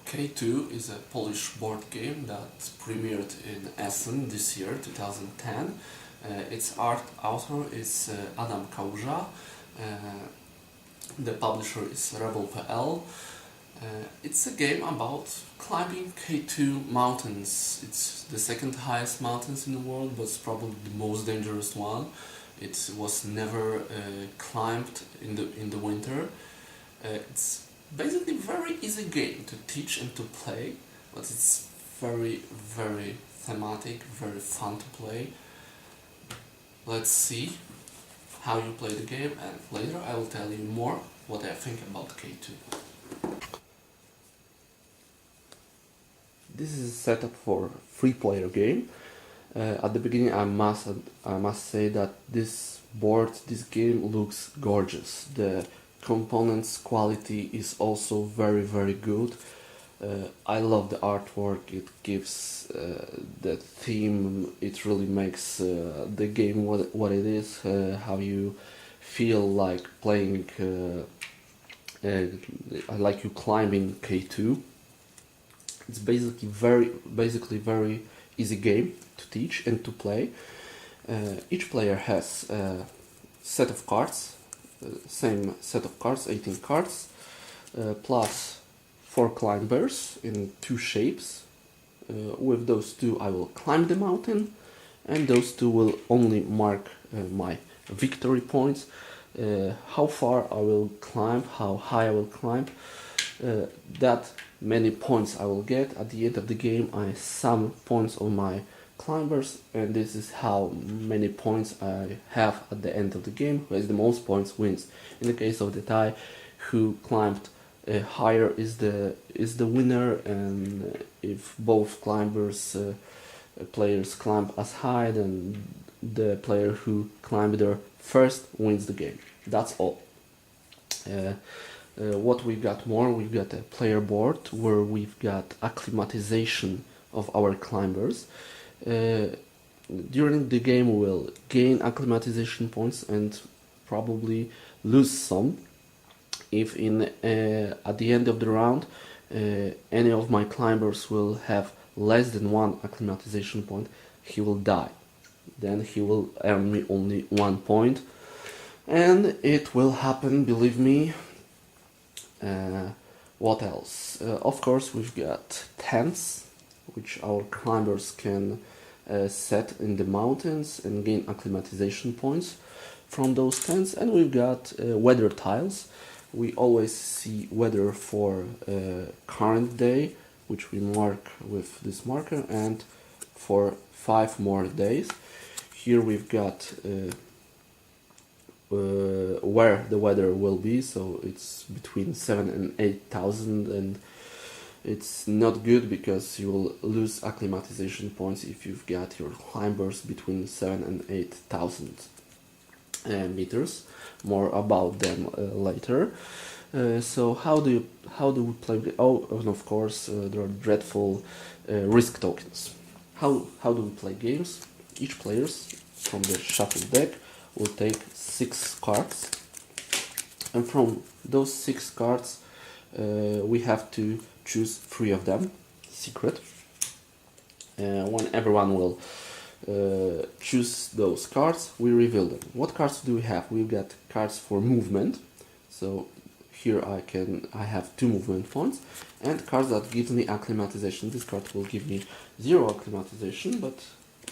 K2 is a Polish board game that premiered in Essen this year, 2010. Its author is Adam Kałuża. The publisher is rebel.pl. It's a game about climbing K2 mountains. It's the second highest mountains in the world, but it's probably the most dangerous one. It was never climbed in the winter. It's basically a very easy game to teach and to play, but it's very thematic, very fun to play. Let's see how you play the game, and later I will tell you more what I think about K2. This is a setup for a 3-player game. At the beginning I must say that this game looks gorgeous. The components quality is also very good. I love the artwork. It gives the theme. It really makes the game what it is. How you feel like playing, like you climbing K2. It's basically very easy game to teach and to play. Each player has a set of cards, same set of cards, 18 cards, plus 4 climbers in 2 shapes. With those 2 I will climb the mountain, and those 2 will only mark my victory points, how far I will climb, how high I will climb. That many points I will get. At the end of the game I sum points on my climbers, and this is how many points I have at the end of the game. Who has the most points wins. In the case of the tie, who climbed higher is the winner, and if both players climb as high, then the player who climbed there first wins the game. That's all. What we got more, we've got a player board where we've got acclimatization of our climbers. During the game we will gain acclimatization points and probably lose some. If at the end of the round any of my climbers will have less than 1 acclimatization point, he will die. Then he will earn me only 1 point, and it will happen, believe me. What else? Of course, we've got tents, which our climbers can set in the mountains and gain acclimatization points from those tents. And we've got weather tiles. We always see weather for current day, which we mark with this marker, and for 5 more days. Here we've got where the weather will be, so it's between 7,000 and 8,000, and it's not good because you will lose acclimatization points if you've got your climbers between 7,000 and 8,000 meters. More about them later. So how do we play? Oh, and of course there are dreadful risk tokens. How do we play games? Each player from the shuffle deck will take 6 cards, and from those 6 cards we have to choose 3 of them, secret. When everyone will choose those cards, we reveal them. What cards do we have? We've got cards for movement, so here I have 2 movement points, and cards that gives me acclimatization. This card will give me 0 acclimatization, but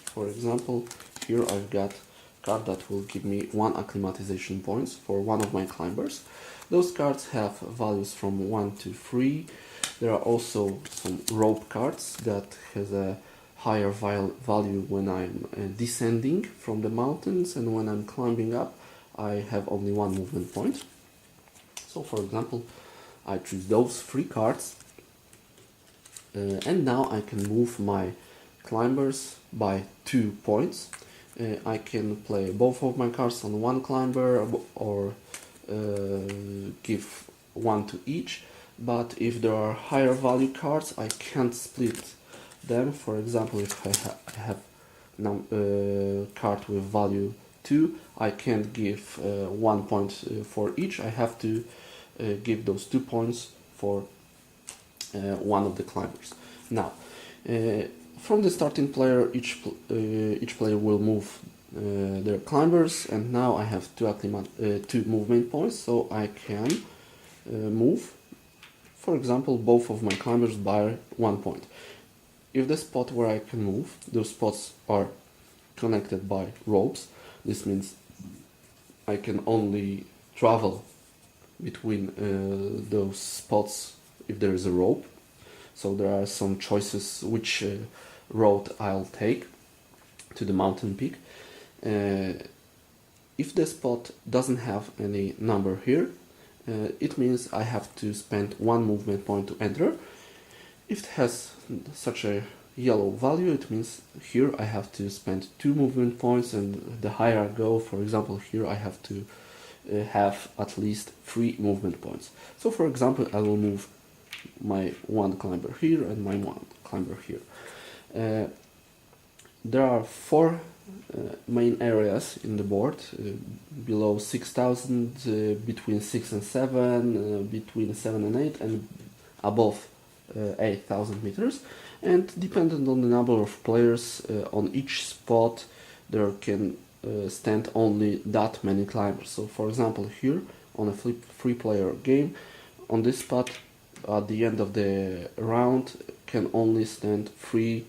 for example here I've got card that will give me 1 acclimatization points for one of my climbers. Those cards have values from 1 to 3. There are also some rope cards that has a higher value when I'm descending from the mountains, and when I'm climbing up I have only 1 movement point. So for example I choose those 3 cards, and now I can move my climbers by 2 points. I can play both of my cards on 1 climber, or give 1 to each, but if there are higher value cards I can't split them. For example, if I have card with value 2, I can't give 1 point for each. I have to give those 2 points for one of the climbers. Now, from the starting player, each player will move their climbers, and now I have two movement points, so I can move, for example, both of my climbers by 1 point. If the spot where I can move, those spots are connected by ropes, this means I can only travel between those spots if there is a rope. So there are some choices which road I'll take to the mountain peak. If the spot doesn't have any number here, it means I have to spend one movement point to enter. If it has such a yellow value, it means here I have to spend two movement points, and the higher I go, for example, here I have to have at least 3 movement points. So for example, I will move my one climber here and my one climber here. There are 4 main areas in the board, below 6,000, between 6 and 7, between 7 and 8, and above 8,000 meters. And depending on the number of players on each spot, there can stand only that many climbers. So for example, here on a free player game, on this spot at the end of the round can only stand 3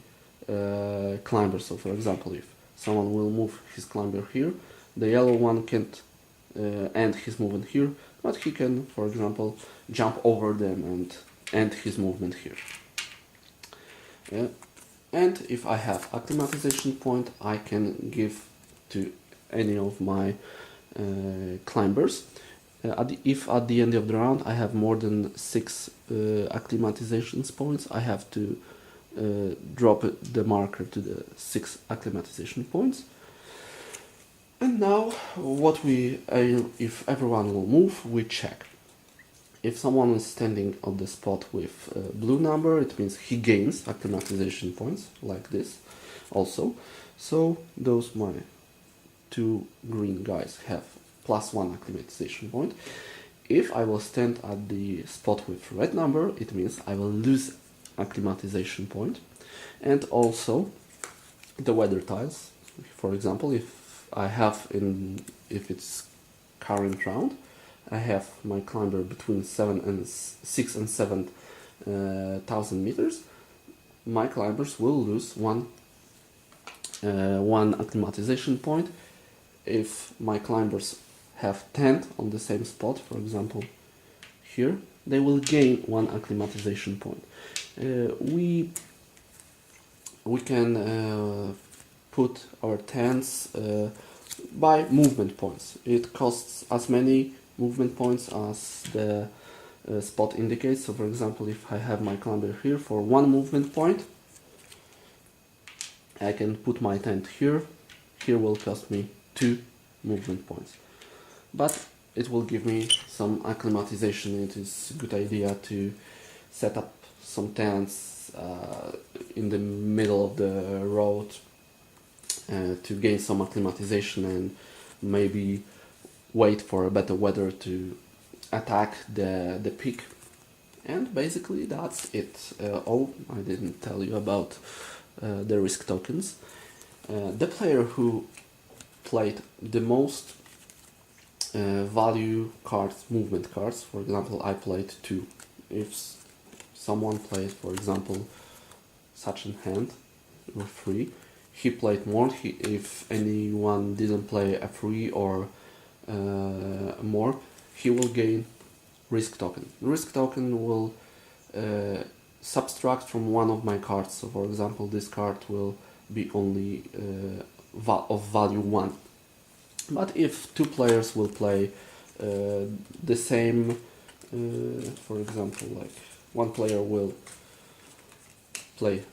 climbers. So for example, if someone will move his climber here, the yellow one can't end his movement here, but he can, for example, jump over them and end his movement here. And if I have acclimatization point, I can give to any of my climbers. If at the end of the round I have more than 6 acclimatization points, I have to drop the marker to the 6 acclimatization points. And now, if everyone will move, we check. If someone is standing on the spot with a blue number, it means he gains acclimatization points, like this, also. So those my 2 green guys have +1 acclimatization point. If I will stand at the spot with red number, it means I will lose acclimatization point. And also the weather tiles. For example, if it's current round, I have my climber between 6 and 7,000 meters. My climbers will lose one acclimatization point. If my climbers have 10 on the same spot, for example here, they will gain 1 acclimatization point. We can put our tents by movement points. It costs as many movement points as the spot indicates. So for example, if I have my climber here for 1 movement point, I can put my tent here. Here will cost me 2 movement points, but it will give me some acclimatization. It is a good idea to set up some tents in the middle of the road to gain some acclimatization and maybe wait for a better weather to attack the peak. And basically that's it. I didn't tell you about the risk tokens. The player who played the most value cards, movement cards, for example, I played 2. If someone played, for example, such a hand with 3, he played more. If anyone didn't play a 3 or more, he will gain risk token. Risk token will subtract from one of my cards. So for example, this card will be only of value 1. But if 2 players will play the same, for example, like one player will play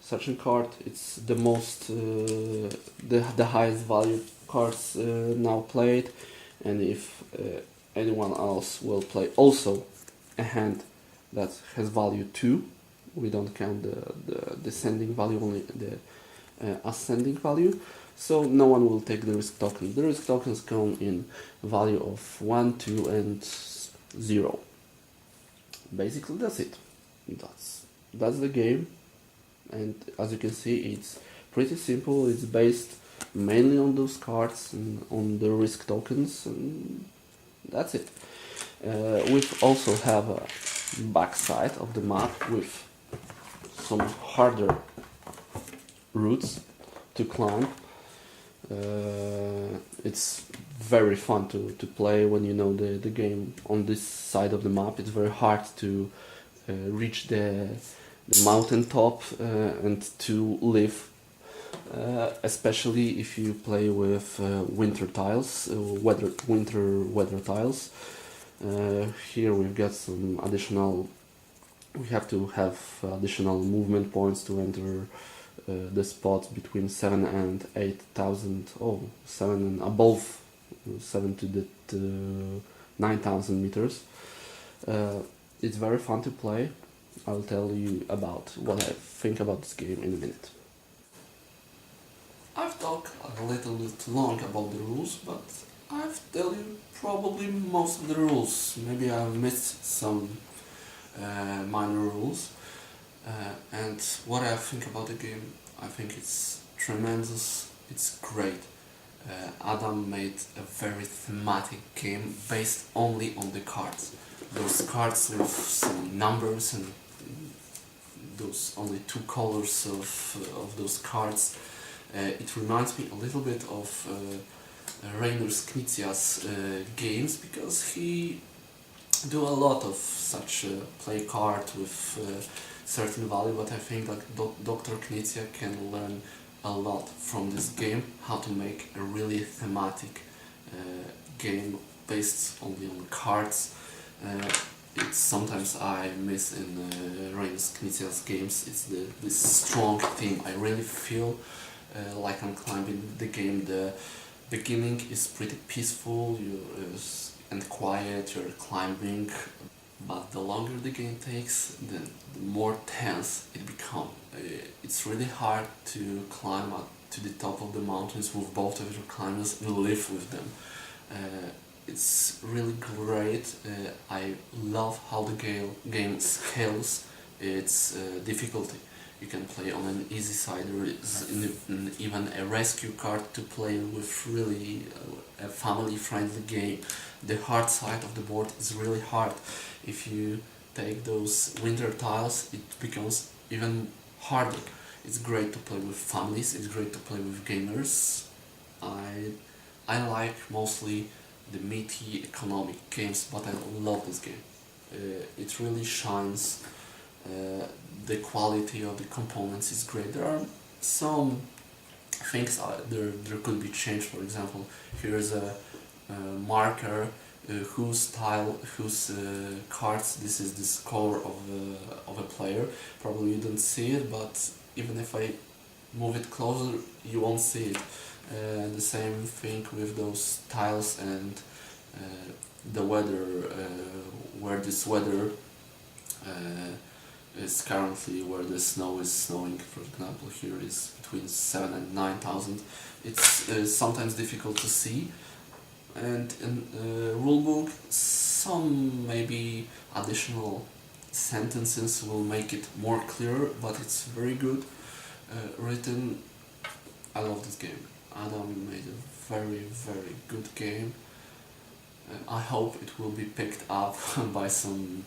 such a card, it's the most the highest value cards now played, and if anyone else will play also a hand that has value 2, we don't count the descending value, only the ascending value, so no one will take the risk token. The risk tokens come in value of 1, 2 and 0. Basically that's it. that's the game, and as you can see, it's pretty simple. It's based mainly on those cards and on the risk tokens, and that's it. We also have a backside of the map with some harder routes to climb. It's very fun to play when you know the game on this side of the map. It's very hard to reach the mountain top and to live, especially if you play with winter tiles, winter weather tiles. Here we've got some additional. We have to have additional movement points to enter the spots between 7 and 8,000. Oh, 7 and above 7 to 9,000 meters. It's very fun to play. I'll tell you about what I think about this game in a minute. I've talked a little bit long about the rules, but I've tell you probably most of the rules. Maybe I've missed some minor rules. And what I think about the game, I think it's tremendous, it's great. Adam made a very thematic game based only on the cards. Those cards with some numbers and those only two colors of those cards. It reminds me a little bit of Rainer Knizia's games, because he do a lot of such play card with certain value, but I think that Dr. Knizia can learn a lot from this game, how to make a really thematic game based only on cards. It's sometimes I miss in Rainer Knizia's games. It's this strong theme. I really feel like I'm climbing the game. The beginning is pretty peaceful and quiet. You're climbing, but the longer the game takes, the more tense it becomes. It's really hard to climb up to the top of the mountains with both of your climbers and live with them. It's really great. I love how the game scales its difficulty. You can play on an easy side. There is even a rescue card to play with, really a family-friendly game. The hard side of the board is really hard. If you take those winter tiles, it becomes even harder. It's great to play with families, it's great to play with gamers. I like mostly the meaty economic games, but I love this game. It really shines. The quality of the components is great. There are some things there could be changed. For example, here's a marker whose cards this is the score of a player. Probably you don't see it, but even if I move it closer, you won't see it. The same thing with those tiles and the weather, where this weather is currently, where the snow is snowing. For example, here is between 7 and 9,000. It's sometimes difficult to see, and in rulebook some maybe additional sentences will make it more clear, but it's very good written. I love this game. Adam made a very good game. I hope it will be picked up by some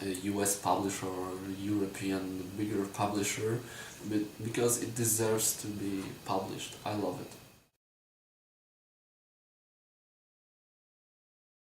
US publisher or European bigger publisher, because it deserves to be published. I love it.